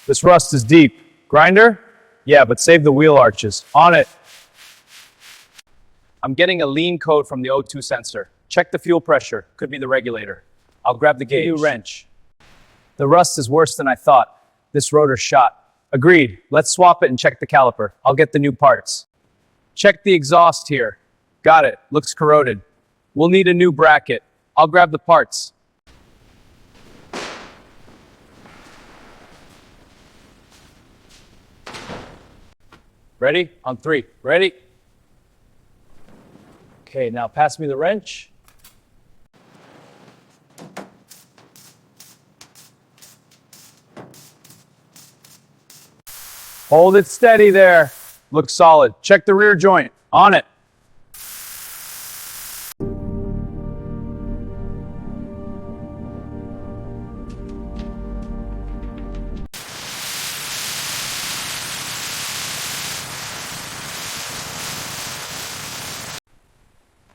This rust is deep. Grinder? Yeah, but save the wheel arches. On it. I'm getting a lean code from the O2 sensor. Check the fuel pressure. Could be the regulator. I'll grab the gauge. New wrench. The rust is worse than I thought. This rotor's shot. Agreed. Let's swap it and check the caliper. I'll get the new parts. Check the exhaust here. Got it. Looks corroded. We'll need a new bracket. I'll grab the parts. Ready? On 3. Ready? Okay, now pass me the wrench. Hold it steady there. Looks solid. Check the rear joint. On it.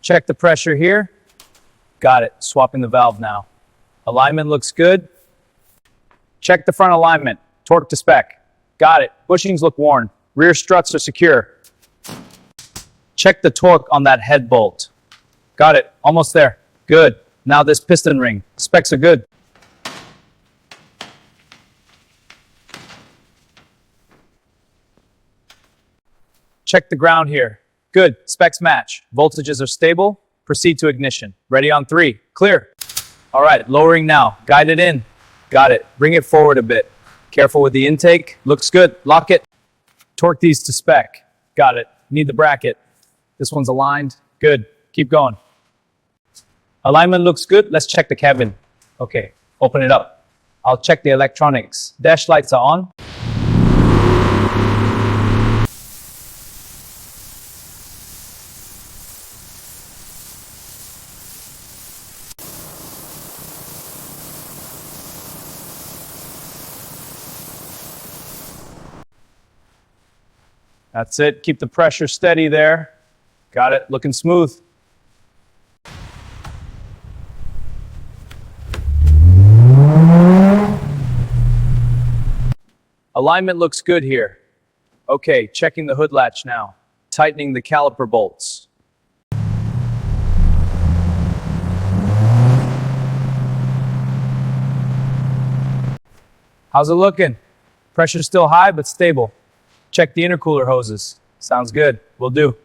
Check the pressure here. Got it. Swapping the valve now. Alignment looks good. Check the front alignment. Torque to spec. Got it. Bushings look worn. Rear struts are secure. Check the torque on that head bolt. Got it. Almost there. Good. Now this piston ring. Specs are good. Check the ground here. Good. Specs match. Voltages are stable. Proceed to ignition. Ready on 3. Clear. All right. Lowering now. Guide it in. Got it. Bring it forward a bit. Careful with the intake. Looks good. Lock it. Torque these to spec. Got it. Need the bracket. This one's aligned. Good. Keep going. Alignment looks good. Let's check the cabin. Okay. Open it up. I'll check the electronics. Dash lights are on. That's it. Keep the pressure steady there. Got it. Looking smooth. Alignment looks good here. Okay, checking the hood latch now. Tightening the caliper bolts. How's it looking? Pressure's still high, but stable. Check the intercooler hoses. Sounds good. Will do.